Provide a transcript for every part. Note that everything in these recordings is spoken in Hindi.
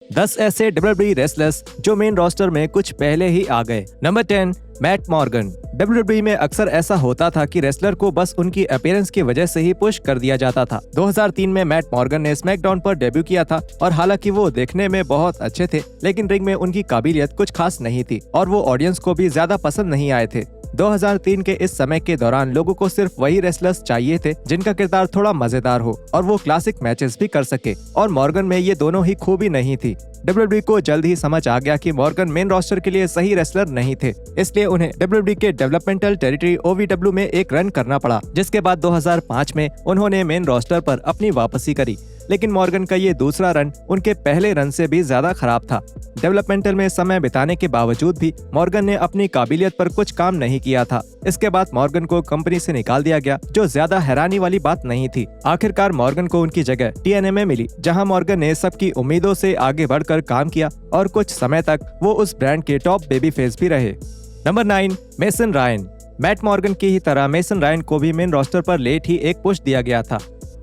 10 ऐसे WWE रेसलर्स जो मेन रोस्टर में कुछ पहले ही आ गए। Number 10, mat Morgan. WWE में अक्सर ऐसा होता था कि रेसलर को बस उनकी अपीयरेंस की वजह से ही पुश कर दिया जाता था। 2003 में मैट मॉर्गन ने स्मैकडाउन पर डेब्यू किया था और हालांकि वो देखने में बहुत अच्छे थे, लेकिन रिंग में उनकी काबिलियत कुछ खास नहीं थी और वो ऑडियंस को भी ज्यादा पसंद नहीं आए थे। 2003 के इस समय के दौरान लोगों को सिर्फ वही रेसलर्स चाहिए थे जिनका किरदार थोड़ा मजेदार हो और वो क्लासिक मैचेस भी कर सके, और मॉर्गन में ये दोनों ही खूबी नहीं थी। WWE को जल्द ही समझ आ गया कि मॉर्गन मेन रोस्टर के लिए सही रेसलर नहीं थे, इसलिए उन्हें WWE के डेवलपमेंटल टेरिटरी OVW में एक रन करना पड़ा, जिसके बाद 2005 में उन्होंने मेन रोस्टर पर अपनी वापसी करी। लेकिन मॉर्गन का ये दूसरा रन उनके पहले रन से भी ज्यादा खराब था। डेवलपमेंटल में समय बिताने के बावजूद भी मॉर्गन ने अपनी काबिलियत पर कुछ काम नहीं किया था। इसके बाद मॉर्गन को कंपनी से निकाल दिया गया, जो ज्यादा हैरानी वाली बात नहीं थी। आखिरकार मॉर्गन को उनकी जगह TNA में मिली, जहां मॉर्गन ने सबकी उम्मीदों से आगे बढ़कर काम किया और कुछ समय तक वो उस ब्रांड के टॉप बेबी फेस भी रहे। Number 9, Mason Ryan. Matt Morgan की ही तरह मेसन रायन को भी मेन रोस्टर पर लेट ही एक पुश दिया गया था,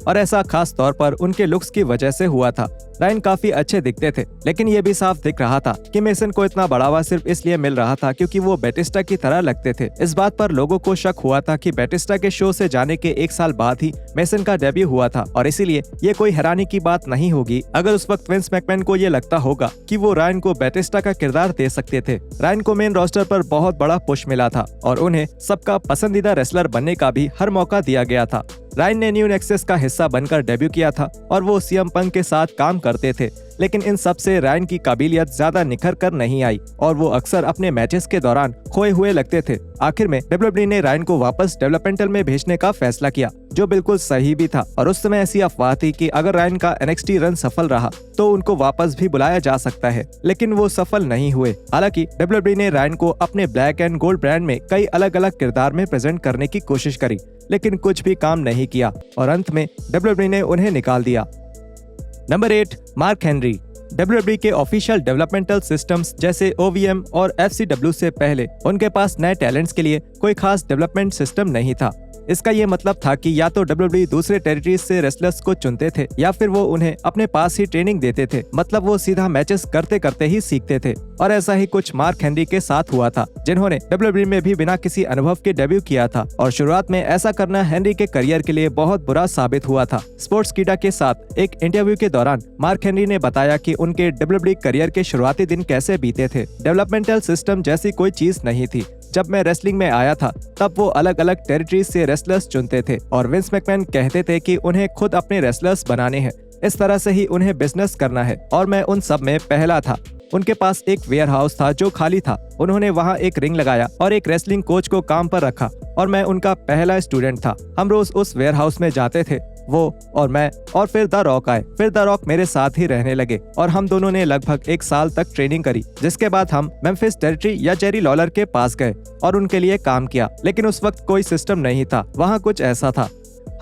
और ऐसा खास तौर पर उनके लुक्स की वजह से हुआ था। रायन काफी अच्छे दिखते थे, लेकिन ये भी साफ दिख रहा था कि मेसन को इतना बढ़ावा सिर्फ इसलिए मिल रहा था क्योंकि वो बैटिस्टा की तरह लगते थे। इस बात पर लोगों को शक हुआ था कि बैटिस्टा के शो से जाने के 1 साल बाद ही मेसन का डेब्यू हुआ था, और इसीलिए ये कोई हैरानी की बात नहीं होगी अगर उस वक्त विंस मैकमैन को ये लगता होगा कि वो रायन को बैटिस्टा का किरदार दे सकते थे। रायन को मेन रोस्टर पर बहुत बड़ा पुश मिला था और उन्हें सबका पसंदीदा रेसलर बनने का भी हर मौका दिया गया था। रायन ने न्यू नेक्सस का हिस्सा बनकर डेब्यू किया था और वो CM पंक के साथ काम करते थे, लेकिन इन सब से रायन की काबिलियत ज्यादा निखर कर नहीं आई और वो अक्सर अपने मैचेस के दौरान खोए हुए लगते थे। आखिर में WWE ने रायन को वापस डेवलपमेंटल में भेजने का फैसला किया, जो बिल्कुल सही भी था, और उस समय ऐसी अफवाह थी कि अगर रायन का NXT रन सफल रहा तो उनको वापस भी बुलाया जा सकता है, लेकिन वो सफल नहीं हुए। हालांकि WWE ने रायन को अपने ब्लैक एंड गोल्ड ब्रांड में कई अलग अलग किरदार में प्रेजेंट करने की कोशिश करी, लेकिन कुछ भी काम नहीं किया और अंत में WWE ने उन्हें निकाल दिया। Number 8, mark Henry. WWE के ऑफिशियल डेवलपमेंटल सिस्टम्स जैसे OVM और FCW से पहले उनके पास नए टैलेंट्स के लिए कोई खास डेवलपमेंट सिस्टम नहीं था। इसका ये मतलब था कि या तो WWE दूसरे टेरिटरीज से रेसलर्स को चुनते थे या फिर वो उन्हें अपने पास ही ट्रेनिंग देते थे, मतलब वो सीधा मैचेस करते करते ही सीखते थे। और ऐसा ही कुछ मार्क हेनरी के साथ हुआ था, जिन्होंने WWE में भी बिना किसी अनुभव के डेब्यू किया था, और शुरुआत में ऐसा करना हेनरी के करियर के लिए बहुत बुरा साबित हुआ था। स्पोर्ट्स कीडा के साथ एक इंटरव्यू के दौरान मार्क हेनरी ने बताया कि उनके WWE करियर के शुरुआती दिन कैसे बीते थे। डेवलपमेंटल सिस्टम जैसी कोई चीज नहीं थी। जब मैं रेसलिंग में आया था तब वो अलग अलग टेरिटरीज से रेसलर्स चुनते थे और विंस मैकमैन कहते थे कि उन्हें खुद अपने रेसलर्स बनाने हैं, इस तरह से ही उन्हें बिजनेस करना है, और मैं उन सब में पहला था। उनके पास एक वेयर हाउस था जो खाली था, उन्होंने वहाँ एक रिंग लगाया और एक रेसलिंग कोच को काम पर रखा और मैं उनका पहला स्टूडेंट था। हम रोज उस वेयर हाउस में जाते थे, वो और मैं, और फिर द रॉक आए। फिर द रॉक मेरे साथ ही रहने लगे और हम दोनों ने लगभग 1 साल तक ट्रेनिंग करी, जिसके बाद हम मेम्फिस टेरिटरी या जेरी लॉलर के पास गए और उनके लिए काम किया, लेकिन उस वक्त कोई सिस्टम नहीं था। वहाँ कुछ ऐसा था,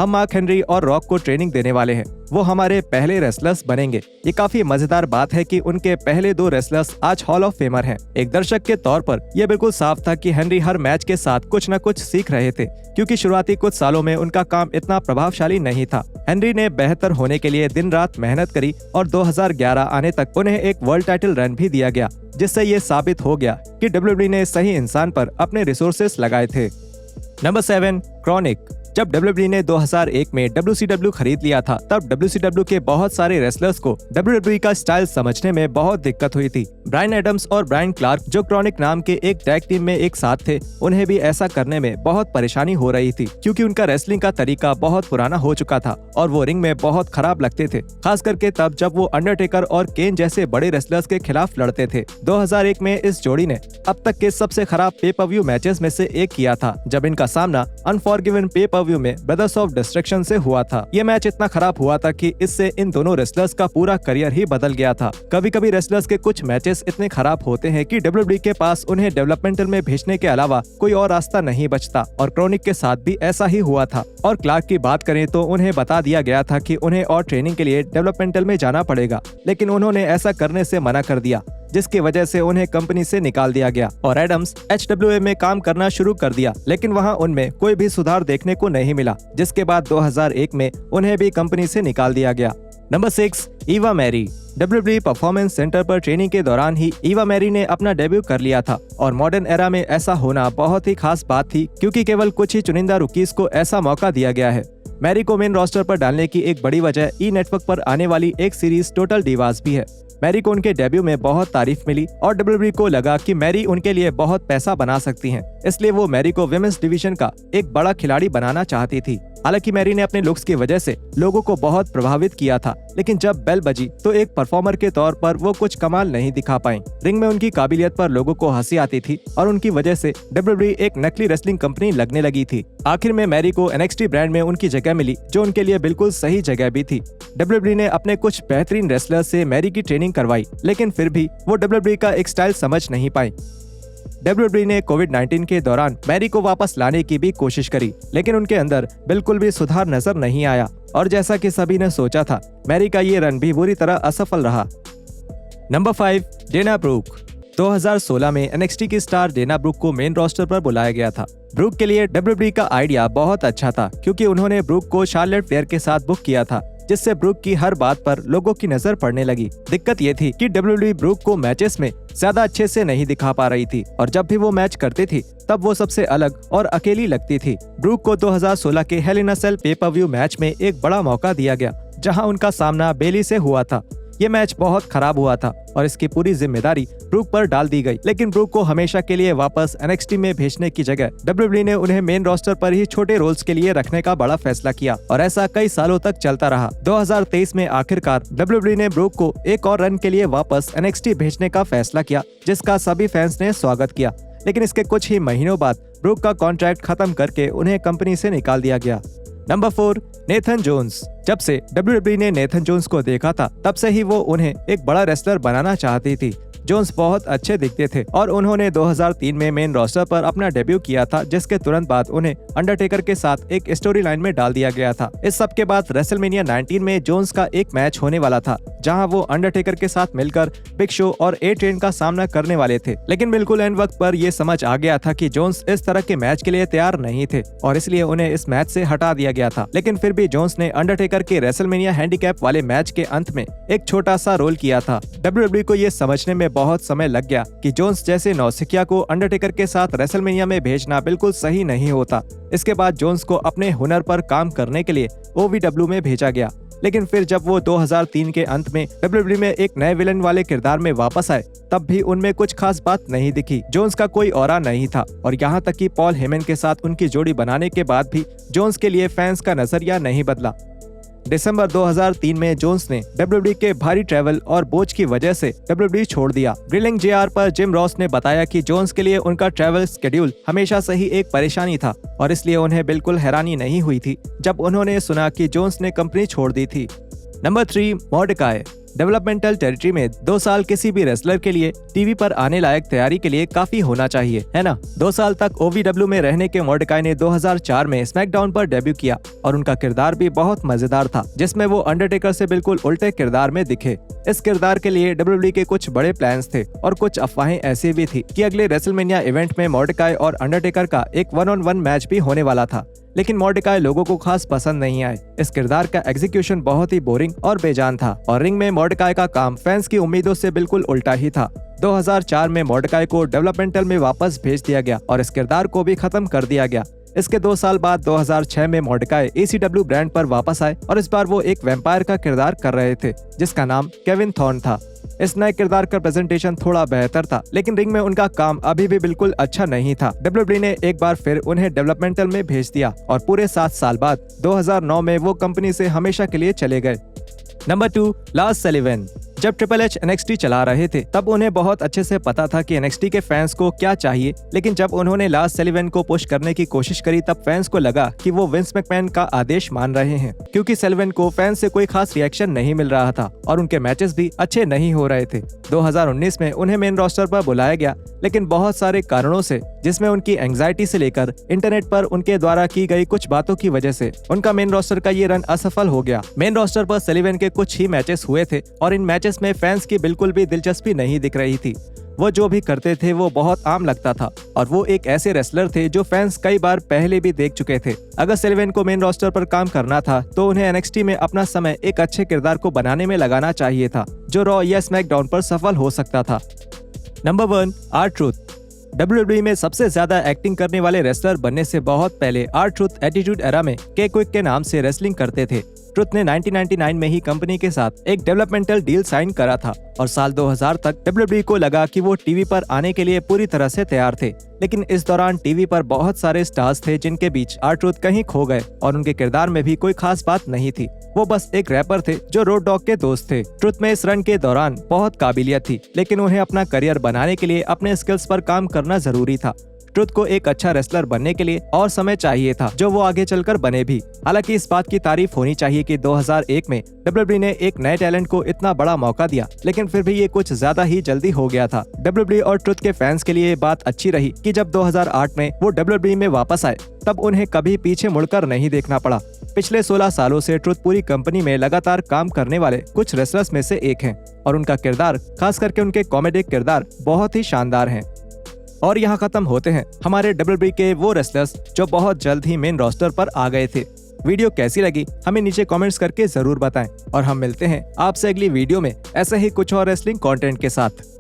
हम मार्क हेनरी और रॉक को ट्रेनिंग देने वाले हैं, वो हमारे पहले रेसलर्स बनेंगे। ये काफी मजेदार बात है कि उनके पहले 2 रेसलर्स आज हॉल ऑफ फेमर हैं। एक दर्शक के तौर पर यह बिल्कुल साफ था कि हेनरी हर मैच के साथ कुछ न कुछ सीख रहे थे, क्योंकि शुरुआती कुछ सालों में उनका काम इतना प्रभावशाली नहीं था। हेनरी ने बेहतर होने के लिए दिन रात मेहनत करी और 2011 आने तक उन्हें एक वर्ल्ड टाइटल रन भी दिया गया, जिससे ये साबित हो गया कि WWE ने सही इंसान पर अपने रिसोर्सेस लगाए थे। Number 7, chronic. जब WWE ने 2001 में WCW खरीद लिया था, तब WCW के बहुत सारे रेसलर्स को WWE का स्टाइल समझने में बहुत दिक्कत हुई थी। ब्रायन एडम्स और ब्रायन क्लार्क, जो क्रोनिक नाम के एक टैग टीम में एक साथ थे, उन्हें भी ऐसा करने में बहुत परेशानी हो रही थी, क्योंकि उनका रेसलिंग का तरीका बहुत पुराना हो चुका था और वो रिंग में बहुत खराब लगते थे, खास करके तब जब वो अंडरटेकर और केन जैसे बड़े रेसलर्स के खिलाफ लड़ते थे। 2001 में इस जोड़ी ने अब तक के सबसे खराब पे पर व्यू मैचेस में से एक किया था, जब इनका सामना अनफॉरगिवन पे पर व्यू में ब्रदर्स ऑफ डिस्ट्रक्शन से हुआ था। ये मैच इतना खराब हुआ था कि इससे इन दोनों रेसलर्स का पूरा करियर ही बदल गया था। कभी कभी रेसलर्स के कुछ मैचेस इतने खराब होते हैं कि WWE के पास उन्हें डेवलपमेंटल में भेजने के अलावा कोई और रास्ता नहीं बचता, और क्रोनिक के साथ भी ऐसा ही हुआ था। और क्लार्क की बात करें तो उन्हें बता दिया गया था कि उन्हें और ट्रेनिंग के लिए डेवलपमेंटल में जाना पड़ेगा, लेकिन उन्होंने ऐसा करने से मना कर दिया, जिसकी वजह से उन्हें कंपनी से निकाल दिया गया और एडम्स HWA में काम करना शुरू कर दिया, लेकिन वहां उनमें कोई भी सुधार देखने को नहीं मिला, जिसके बाद 2001 में उन्हें भी कंपनी से निकाल दिया गया। Number 6, Eva Marie. WWE performance centre पर ट्रेनिंग के दौरान ही ईवा मैरी ने अपना डेब्यू कर लिया था और मॉडर्न एरा में ऐसा होना बहुत ही खास बात थी, क्योंकि केवल कुछ ही चुनिंदा रुकीज को ऐसा मौका दिया गया है। मैरी को मेन रोस्टर पर डालने की एक बड़ी वजह ई नेटवर्क पर आने वाली एक सीरीज टोटल डिवास भी है। मैरी को उनके डेब्यू में बहुत तारीफ मिली और WWE को लगा कि मैरी उनके लिए बहुत पैसा बना सकती हैं, इसलिए वो मैरी को विमेंस डिवीजन का एक बड़ा खिलाड़ी बनाना चाहती थी। हालांकि मैरी ने अपने लुक्स की वजह से लोगों को बहुत प्रभावित किया था, लेकिन जब बेल बजी तो एक परफॉर्मर के तौर पर वो कुछ कमाल नहीं दिखा पाई। रिंग में उनकी काबिलियत पर लोगों को हंसी आती थी और उनकी वजह से WWE एक नकली रेसलिंग कंपनी लगने लगी थी। आखिर में मैरी को NXT ब्रांड में उनकी जगह मिली, जो उनके लिए बिल्कुल सही जगह भी थी। WWE ने अपने कुछ बेहतरीन रेसलर्स से मैरी की ट्रेनिंग करवाई, लेकिन फिर भी वो WWE का एक स्टाइल समझ नहीं पाई। WWE ने कोविड-19 के दौरान मैरी को वापस लाने की भी कोशिश करी, लेकिन उनके अंदर बिल्कुल भी सुधार नजर नहीं आया और जैसा कि सभी ने सोचा था, मैरी का ये रन भी बुरी तरह असफल रहा। Number 5, Dana Brooke. 2016 में NXT की स्टार डेना ब्रूक को मेन रोस्टर पर बुलाया गया था। ब्रूक के लिए WWE का आइडिया बहुत अच्छा था, क्योंकि उन्होंने ब्रूक को शार्लेट फ्लेयर के साथ बुक किया था, जिससे ब्रूक की हर बात पर लोगों की नजर पड़ने लगी। दिक्कत ये थी कि WWE ब्रूक को मैचेस में ज्यादा अच्छे से नहीं दिखा पा रही थी और जब भी वो मैच करती थी तब वो सबसे अलग और अकेली लगती थी। ब्रूक को 2016 के हेल इन अ सेल पे-पर-व्यू मैच में एक बड़ा मौका दिया गया, जहां उनका सामना बेली से हुआ था। ये मैच बहुत खराब हुआ था और इसकी पूरी जिम्मेदारी ब्रूक पर डाल दी गई, लेकिन ब्रूक को हमेशा के लिए वापस NXT में भेजने की जगह WWE ने उन्हें मेन रोस्टर पर ही छोटे रोल्स के लिए रखने का बड़ा फैसला किया और ऐसा कई सालों तक चलता रहा। 2023 में आखिरकार WWE ने ब्रूक को एक और रन के लिए वापस NXT भेजने का फैसला किया, जिसका सभी फैंस ने स्वागत किया। लेकिन इसके कुछ ही महीनों बाद ब्रूक का कॉन्ट्रैक्ट खत्म करके उन्हें कंपनी से निकाल दिया गया। Number 4, Nathan Jones. जब से WWE ने नेथन जोन्स को देखा था, तब से ही वो उन्हें एक बड़ा रेसलर बनाना चाहती थी। जोन्स बहुत अच्छे दिखते थे और उन्होंने 2003 में मेन रोस्टर पर अपना डेब्यू किया था, जिसके तुरंत बाद उन्हें अंडरटेकर के साथ एक स्टोरी लाइन में डाल दिया गया था। इस सब के बाद रेसलमेनिया 19 में जोन्स का एक मैच होने वाला था, जहां वो अंडरटेकर के साथ मिलकर बिग शो और A-Train का सामना करने वाले थे। लेकिन बिल्कुल एंड वक्त पर ये समझ आ गया था कि जोन्स इस तरह के मैच के लिए तैयार नहीं थे और इसलिए उन्हें इस मैच से हटा दिया गया था। लेकिन फिर भी जोन्स ने अंडरटेकर के रेसलमेनिया हैंडीकैप वाले मैच के अंत में एक छोटा सा रोल किया था। WWE को ये समझने में बहुत समय लग गया कि जोन्स जैसे नौसिखिया को अंडरटेकर के साथ रेसलमेनिया में भेजना बिल्कुल सही नहीं होता। इसके बाद जोन्स को अपने हुनर पर काम करने के लिए OVW में भेजा गया। लेकिन फिर जब वो 2003 के अंत में WWE में एक नए विलन वाले किरदार में वापस आए, तब भी उनमें कुछ खास बात नहीं दिखी। जोन्स का कोई ऑरा नहीं था और यहाँ तक कि पॉल हेमन के साथ उनकी जोड़ी बनाने के बाद भी जोन्स के लिए फैंस का नजरिया नहीं बदला। दिसंबर 2003 में जोन्स ने WWE के भारी ट्रैवल और बोझ की वजह से WWE छोड़ दिया। ग्रिलिंग JR पर जिम रॉस ने बताया कि जोन्स के लिए उनका ट्रैवल स्केड्यूल हमेशा से ही एक परेशानी था और इसलिए उन्हें बिल्कुल हैरानी नहीं हुई थी जब उन्होंने सुना कि जोन्स ने कंपनी छोड़ दी थी। नंबर 3, मोर्डेकाई। डेवलपमेंटल टेरिटरी में 2 साल किसी भी रेसलर के लिए टीवी पर आने लायक तैयारी के लिए काफी होना चाहिए, है ना। 2 साल तक OVW में रहने के मोर्डेकाई ने 2004 में स्मैकडाउन पर डेब्यू किया और उनका किरदार भी बहुत मजेदार था, जिसमें वो अंडरटेकर से बिल्कुल उल्टे किरदार में दिखे। इस किरदार के लिए WWE के कुछ बड़े प्लान्स थे और कुछ अफवाहें ऐसी भी थी कि अगले रेसलमेनिया इवेंट में मोर्डेकाई और अंडरटेकर का एक 1-on-1 मैच भी होने वाला था। लेकिन मोर्डेकाई लोगों को खास पसंद नहीं आए। इस किरदार का एग्जीक्यूशन बहुत ही बोरिंग और बेजान था और रिंग में मोर्डेकाई का काम फैंस की उम्मीदों से बिल्कुल उल्टा ही था। 2004 में मोर्डेकाई को डेवलपमेंटल में वापस भेज दिया गया और इस किरदार को भी खत्म कर दिया गया। इसके 2 साल बाद 2006 में मोर्डेकाई ECW ब्रांड पर वापस आए और इस बार वो एक वैम्पायर का किरदार कर रहे थे, जिसका नाम केविन थॉर्न था। इस नए किरदार का प्रेजेंटेशन थोड़ा बेहतर था, लेकिन रिंग में उनका काम अभी भी बिल्कुल अच्छा नहीं था। WWE ने एक बार फिर उन्हें डेवलपमेंटल में भेज दिया और पूरे 7 साल बाद 2009 में वो कंपनी से हमेशा के लिए चले गए। Number 2, Lars Sullivan. जब ट्रिपल एच NXT चला रहे थे तब उन्हें बहुत अच्छे से पता था कि NXT के फैंस को क्या चाहिए, लेकिन जब उन्होंने लार्स सलिवन को पुश करने की कोशिश करी तब फैंस को लगा कि वो विंस मैकमैन का आदेश मान रहे हैं, क्योंकि सलिवन को फैंस से कोई खास रिएक्शन नहीं मिल रहा था और उनके मैचेस भी अच्छे नहीं हो रहे थे। 2019 में उन्हें मेन रोस्टर पर बुलाया गया, लेकिन बहुत सारे कारणों से, जिसमें उनकी एंग्जाइटी से लेकर इंटरनेट पर उनके द्वारा की गई कुछ बातों की वजह से उनका मेन रोस्टर का ये रन असफल हो गया। मेन रोस्टर पर सलिवन के कुछ ही मैचेस हुए थे और इन मैचेस में फैंस की बिल्कुल भी दिलचस्पी नहीं दिख रही थी। वो जो भी करते थे वो बहुत आम लगता था और वो एक ऐसे रेसलर थे जो फैंस कई बार पहले भी देख चुके थे। अगर सिल्वेन को मेन रोस्टर पर काम करना था तो उन्हें एनएक्सटी में अपना समय एक अच्छे किरदार को बनाने में लगाना चाहिए था जो रॉ या स्मैकडाउन पर सफल हो सकता था। Number 1, R-Truth। WWE में सबसे ज्यादा एक्टिंग करने वाले रेसलर बनने से बहुत पहले R-Truth एटीट्यूड एरा में K-Quick के नाम से रेसलिंग करते थे। ट्रुथ ने 1999 में ही कंपनी के साथ एक डेवलपमेंटल डील साइन करा था और साल 2000 तक WWE को लगा कि वो टीवी पर आने के लिए पूरी तरह से तैयार थे। लेकिन इस दौरान टीवी पर बहुत सारे स्टार्स थे जिनके बीच R-Truth कहीं खो गए और उनके किरदार में भी कोई खास बात नहीं थी। वो बस एक रैपर थे जो रोड डॉग के दोस्त थे। ट्रुथ में इस रन के दौरान बहुत काबिलियत थी, लेकिन उन्हें अपना करियर बनाने के लिए अपने स्किल्स पर काम करना जरूरी था। ट्रुथ को एक अच्छा रेसलर बनने के लिए और समय चाहिए था, जो वो आगे चलकर बने भी। हालांकि इस बात की तारीफ होनी चाहिए कि 2001 में WWE ने एक नए टैलेंट को इतना बड़ा मौका दिया, लेकिन फिर भी ये कुछ ज्यादा ही जल्दी हो गया था। WWE और ट्रुथ के फैंस के लिए ये बात अच्छी रही कि जब 2008 में वो WWE में वापस आए तब उन्हें कभी पीछे मुड़कर नहीं देखना पड़ा। पिछले 16 सालों से ट्रुथ पूरी कंपनी में लगातार काम करने वाले कुछ रेसलर्स में से एक हैं और उनका किरदार, खास करके उनके कॉमेडिक किरदार, बहुत ही शानदार हैं। और यहाँ खत्म होते हैं हमारे WWE के वो रेसलर्स जो बहुत जल्द ही मेन रोस्टर पर आ गए थे। वीडियो कैसी लगी हमें नीचे कमेंट्स करके जरूर बताएं और हम मिलते हैं आपसे अगली वीडियो में ऐसे ही कुछ और रेसलिंग कंटेंट के साथ।